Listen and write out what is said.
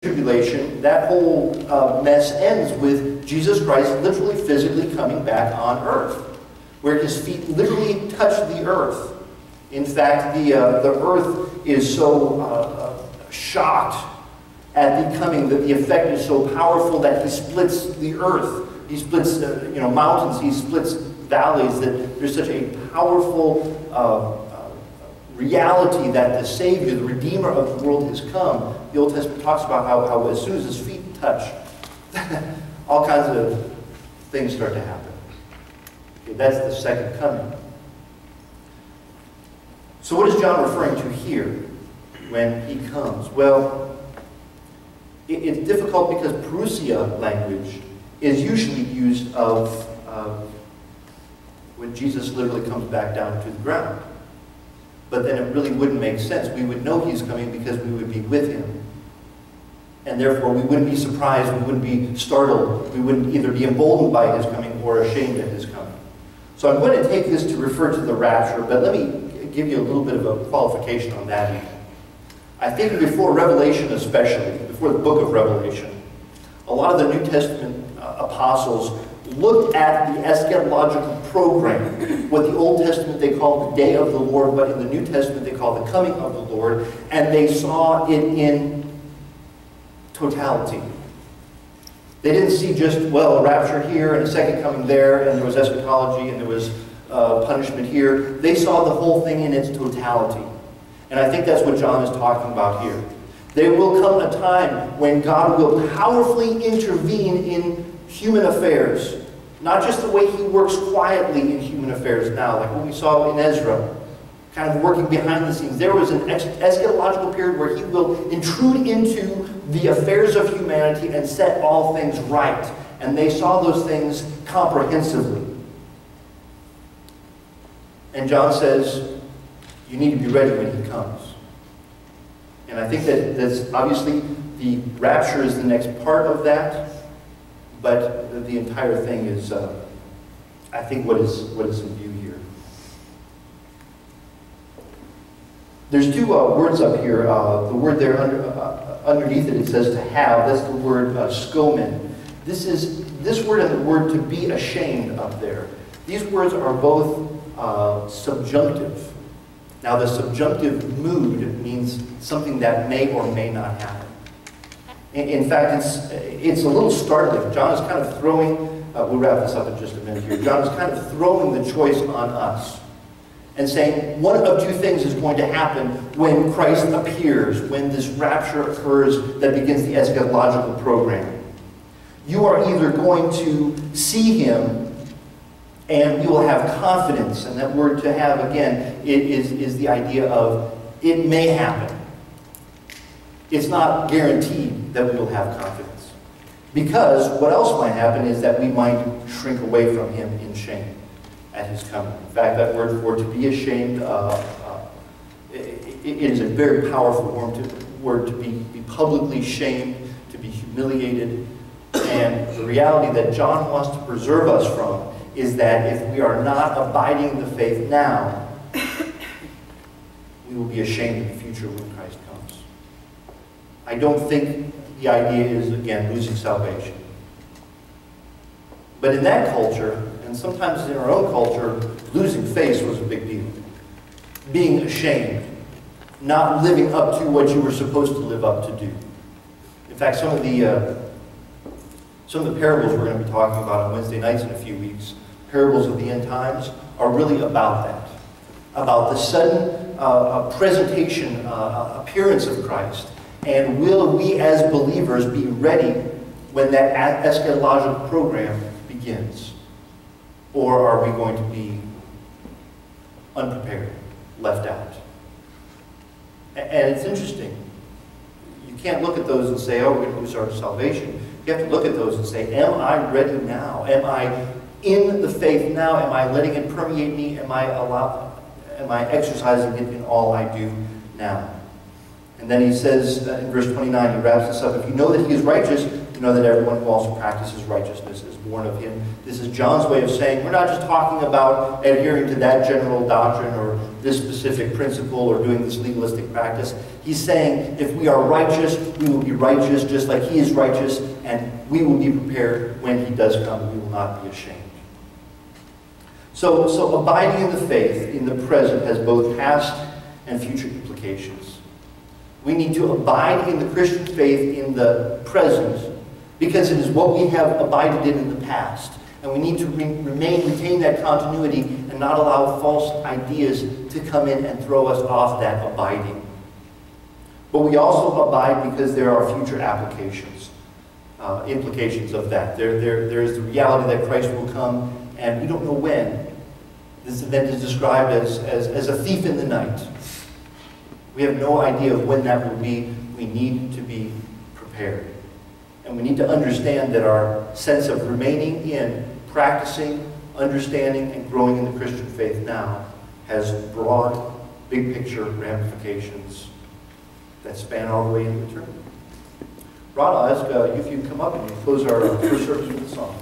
tribulation, that whole mess ends with Jesus Christ literally physically coming back on earth, where his feet literally touch the earth. In fact, the earth is so shocked at the coming that the effect is so powerful that he splits the earth. He splits mountains, he splits valleys, that there's such a powerful reality that the Savior, the Redeemer of the world has come. The Old Testament talks about how as soon as his feet touch, all kinds of things start to happen. Okay, that's the second coming. So what is John referring to here when he comes? Well, it's difficult because Parousia language is usually used of when Jesus literally comes back down to the ground. But then it really wouldn't make sense. We would know he's coming because we would be with him. And therefore we wouldn't be surprised, we wouldn't be startled, we wouldn't either be emboldened by his coming or ashamed at his coming. So I'm going to take this to refer to the rapture, but let me give you a little bit of a qualification on that. I think before Revelation especially, before the book of Revelation, a lot of the New Testament apostles looked at the eschatological program, what the Old Testament they called the day of the Lord, but in the New Testament they call the coming of the Lord, and they saw it in totality. They didn't see just, well, a rapture here and a second coming there, and there was eschatology and there was punishment here. They saw the whole thing in its totality. And I think that's what John is talking about here. There will come a time when God will powerfully intervene in human affairs. Not just the way he works quietly in human affairs now, like what we saw in Ezra, kind of working behind the scenes. There was an eschatological period where he will intrude into the affairs of humanity and set all things right. And they saw those things comprehensively. And John says, you need to be ready when he comes. And I think that's obviously the rapture is the next part of that, but the entire thing is, I think, what is in view here. There's two words up here. The word there underneath it says to have. That's the word skomen. This word and the word to be ashamed up there. These words are both subjunctive. Now the subjunctive mood means something that may or may not happen. In fact, it's a little startling. John is kind of throwing, we'll wrap this up in just a minute here. John is kind of throwing the choice on us and saying one of two things is going to happen when Christ appears, when this rapture occurs that begins the eschatological program. You are either going to see him and you will have confidence, and that word to have, again, is the idea of it may happen. It's not guaranteed that we will have confidence. Because what else might happen is that we might shrink away from him in shame at his coming. In fact, that word for to be ashamed, it is a very powerful word to be publicly shamed, to be humiliated. And the reality that John wants to preserve us from is that if we are not abiding in the faith now, we will be ashamed in the future when Christ comes. I don't think the idea is, again, losing salvation. But in that culture, and sometimes in our own culture, losing faith was a big deal. Being ashamed, not living up to what you were supposed to live up to do. In fact, some of the parables we're going to be talking about on Wednesday nights in a few weeks, parables of the end times, are really about that. About the sudden presentation, appearance of Christ. And will we as believers be ready when that eschatological program begins? Or are we going to be unprepared, left out? And it's interesting. You can't look at those and say, oh, we're going to lose our salvation. You have to look at those and say, am I ready now? Am I in the faith now? Am I letting it permeate me? Am I exercising it in all I do now? And then he says in verse 29, he wraps this up, if you know that he is righteous, You know that everyone who also practices righteousness is born of him. This is John's way of saying we're not just talking about adhering to that general doctrine or this specific principle or doing this legalistic practice. He's saying if we are righteous, we will be righteous just like he is righteous, and we will be prepared when he does come. We will not be ashamed. So abiding in the faith in the present has both past and future implications. We need to abide in the Christian faith in the present because it is what we have abided in the past. And we need to retain that continuity and not allow false ideas to come in and throw us off that abiding. But we also abide because there are future applications, implications of that. There is the reality that Christ will come, and we don't know when. This event is described as a thief in the night. We have no idea of when that will be. We need to be prepared. And we need to understand that our sense of remaining in, practicing, understanding, and growing in the Christian faith now has broad, big picture ramifications that span all the way into eternity. Rod, I'll ask you if you come up and close our first service with a song.